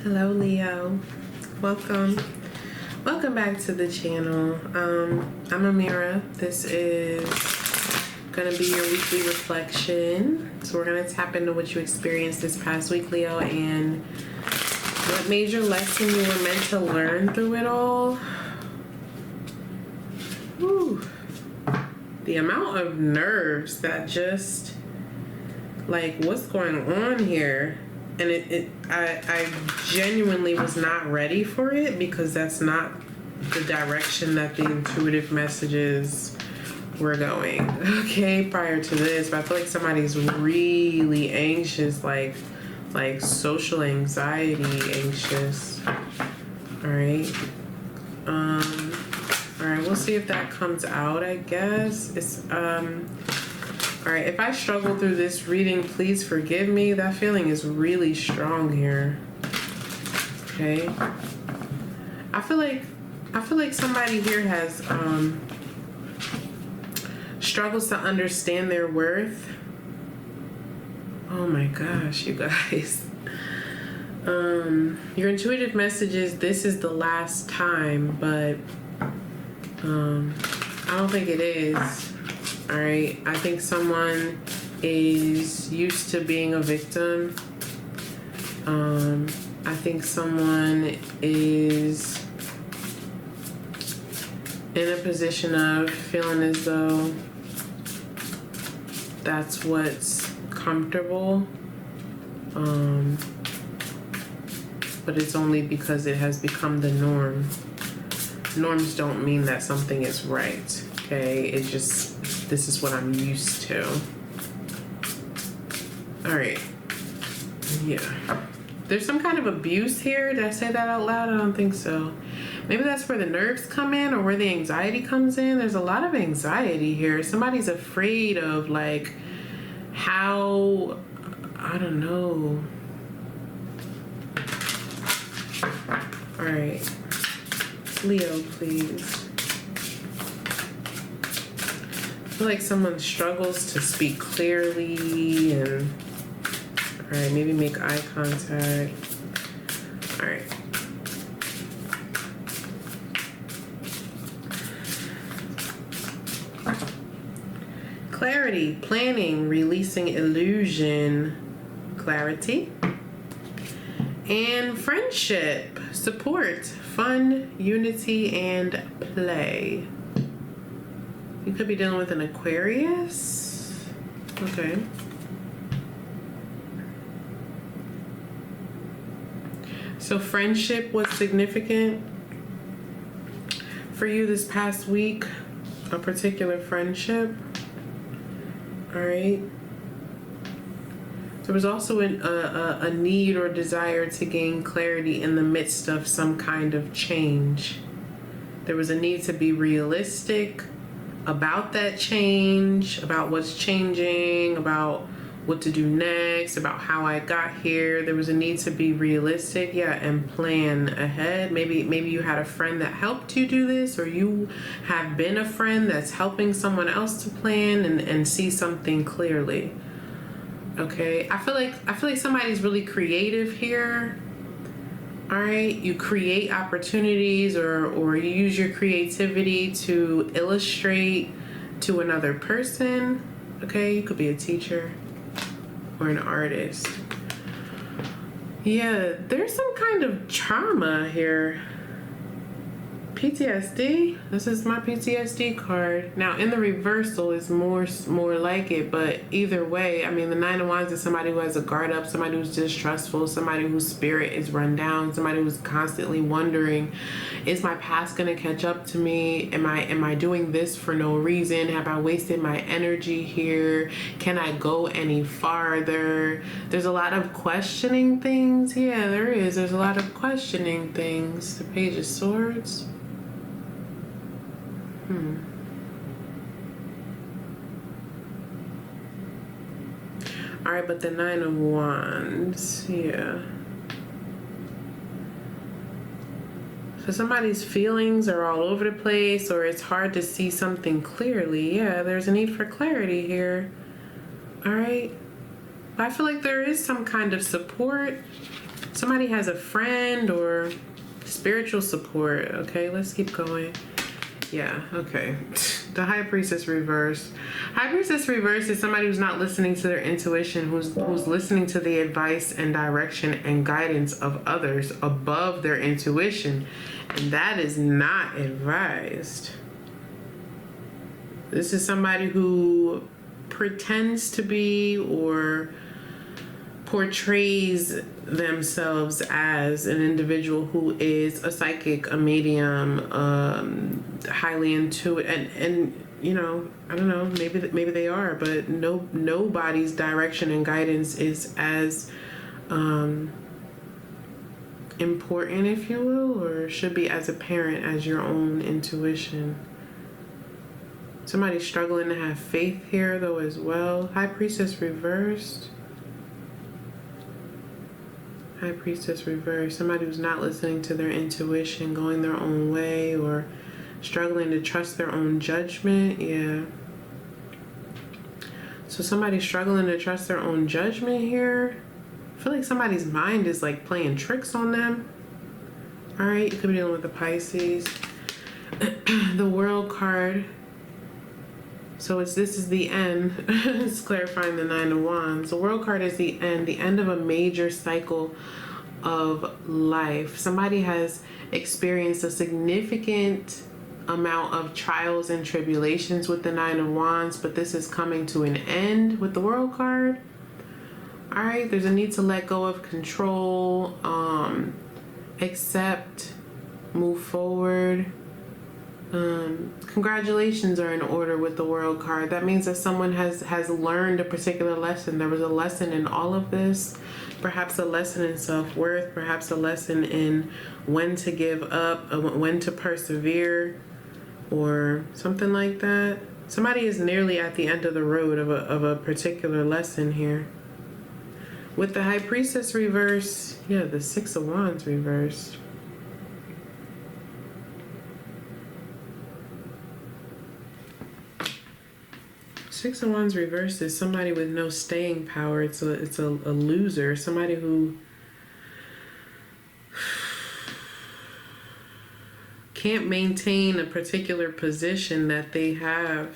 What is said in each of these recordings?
Hello Leo, welcome back to the channel. I'm Amira. This is gonna be your weekly reflection, so we're gonna tap into what you experienced this past week, Leo, and what major lesson you were meant to learn through it all. Whew. The amount of nerves that just, like, what's going on here? And I genuinely was not ready for it, because that's not the direction that the intuitive messages were going, okay, prior to this. But I feel like somebody's really anxious, like social anxiety anxious. All right. All right, we'll see if that comes out, I guess. All right, if I struggle through this reading, please forgive me. That feeling is really strong here. Okay. I feel like somebody here has struggles to understand their worth. Oh my gosh, you guys. Your intuitive messages, this is the last time, but I don't think it is. All right, I think someone is used to being a victim. I think someone is in a position of feeling as though that's what's comfortable. But it's only because it has become the norm. Norms don't mean that something is right, okay? It just, this is what I'm used to. All right. Yeah. There's some kind of abuse here. Did I say that out loud? I don't think so. Maybe that's where the nerves come in, or where the anxiety comes in. There's a lot of anxiety here. Somebody's afraid of, like, how, I don't know. All right. Leo, please. I feel like someone struggles to speak clearly, and all right, maybe make eye contact. All right. Clarity, planning, releasing illusion, clarity. And friendship, support, fun, unity, and play. You could be dealing with an Aquarius. Okay. So friendship was significant for you this past week, a particular friendship. All right. There was also a need or desire to gain clarity in the midst of some kind of change. There was a need to be realistic about that change, about what's changing, about what to do next, about how I got here. There was a need to be realistic, yeah, and plan ahead. Maybe you had a friend that helped you do this, or you have been a friend that's helping someone else to plan and see something clearly. Okay, I feel like somebody's really creative here. All right, you create opportunities, or you use your creativity to illustrate to another person. Okay, you could be a teacher or an artist. Yeah, there's some kind of trauma here. PTSD. This is my PTSD card. Now, in the reversal is more like it, but either way, I mean, the Nine of Wands is somebody who has a guard up, somebody who's distrustful, somebody whose spirit is run down, somebody who's constantly wondering, is my past gonna catch up to me? Am I doing this for no reason? Have I wasted my energy here? Can I go any farther? There's a lot of questioning things. Yeah, there is. There's a lot of questioning things. The Page of Swords. All right, but the Nine of Wands, yeah. So somebody's feelings are all over the place, or it's hard to see something clearly. Yeah, there's a need for clarity here. All right. I feel like there is some kind of support. Somebody has a friend or spiritual support. Okay, let's keep going. Yeah, okay. The High Priestess reverse. High Priestess reverse is somebody who's not listening to their intuition, who's listening to the advice and direction and guidance of others above their intuition. And that is not advised. This is somebody who pretends to be or portrays themselves as an individual who is a psychic, a medium, highly intuitive, and you know, I don't know, maybe they are, but nobody's direction and guidance is as important, if you will, or should be as apparent as your own intuition. Somebody's struggling to have faith here though as well. High Priestess reversed. High Priestess reversed. Somebody who's not listening to their intuition, going their own way, or struggling to trust their own judgment. Yeah. So somebody's struggling to trust their own judgment here. I feel like somebody's mind is like playing tricks on them. All right, you could be dealing with the Pisces. The World card. So this is the end. It's clarifying the Nine of Wands. The World card is the end of a major cycle of life. Somebody has experienced a significant amount of trials and tribulations with the Nine of Wands, but this is coming to an end with the World card. All right, there's a need to let go of control, accept, move forward. Congratulations are in order with the World card. That means that someone has learned a particular lesson. There was a lesson in all of this, perhaps a lesson in self-worth, perhaps a lesson in when to give up, when to persevere, or something like that. Somebody is nearly at the end of the road of a particular lesson here. With the High Priestess reverse, yeah, the Six of Wands reversed. Six of Wands reversed is somebody with no staying power. It's a loser, somebody who can't maintain a particular position that they have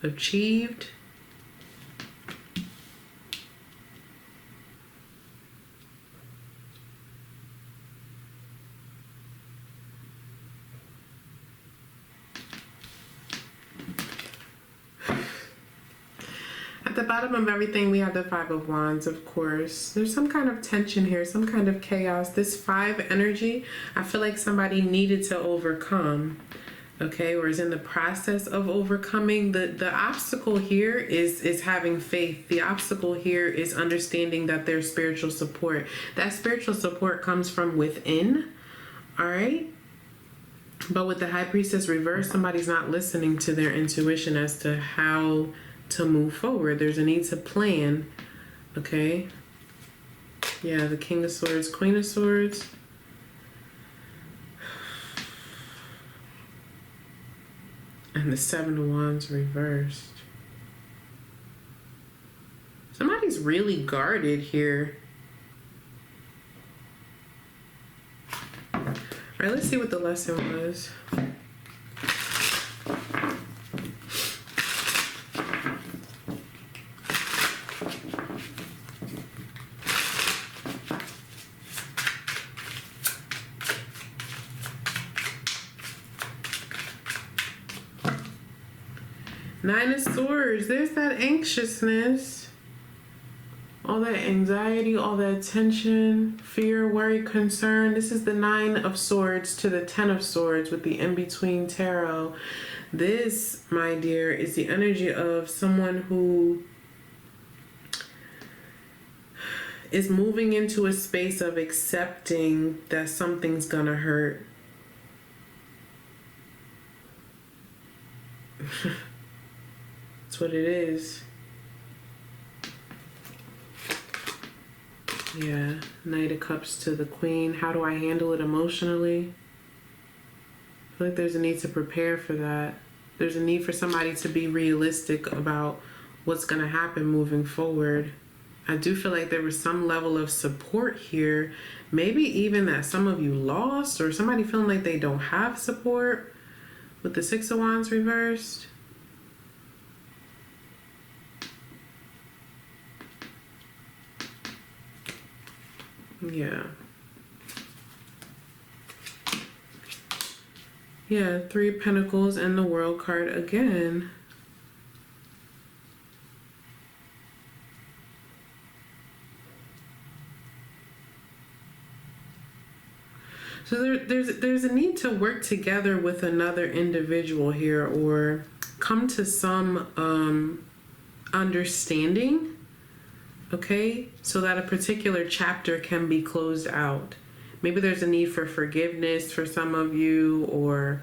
achieved. At the bottom of everything, we have the Five of Wands, of course. There's some kind of tension here, some kind of chaos. This five energy, I feel like somebody needed to overcome, okay, or is in the process of overcoming. The obstacle here is having faith. The obstacle here is understanding that there's spiritual support. That spiritual support comes from within, all right? But with the High Priestess reverse, somebody's not listening to their intuition as to how to move forward. There's a need to plan, okay? Yeah, the King of Swords, Queen of Swords. And the Seven of Wands reversed. Somebody's really guarded here. All right, let's see what the lesson was. Nine of Swords, there's that anxiousness, all that anxiety, all that tension, fear, worry, concern. This is the Nine of Swords to the Ten of Swords with the in-between tarot. This, my dear, is the energy of someone who is moving into a space of accepting that something's gonna hurt. That's what it is. Yeah, Knight of Cups to the Queen. How do I handle it emotionally? I feel like there's a need to prepare for that. There's a need for somebody to be realistic about what's going to happen moving forward. I do feel like there was some level of support here. Maybe even that some of you lost, or somebody feeling like they don't have support with the Six of Wands reversed. Yeah. Yeah, Three of Pentacles and the World card again. So there's a need to work together with another individual here, or come to some understanding, okay, so that a particular chapter can be closed out. Maybe there's a need for forgiveness for some of you, or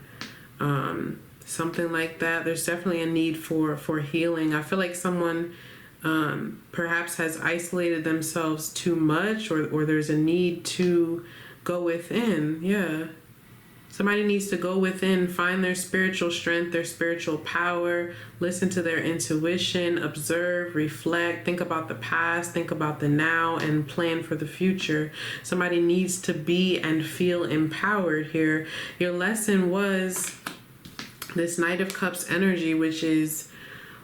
something like that. There's definitely a need for healing. I feel like someone perhaps has isolated themselves too much, or there's a need to go within. Yeah. Somebody needs to go within, find their spiritual strength, their spiritual power, listen to their intuition, observe, reflect, think about the past, think about the now, and plan for the future. Somebody needs to be and feel empowered here. Your lesson was this Knight of Cups energy, which is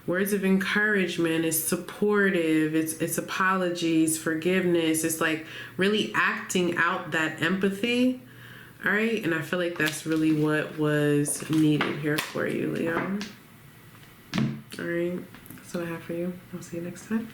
words of encouragement, is supportive, it's apologies, forgiveness. It's like really acting out that empathy. All right, and I feel like that's really what was needed here for you, Leo. All right, that's what I have for you. I'll see you next time.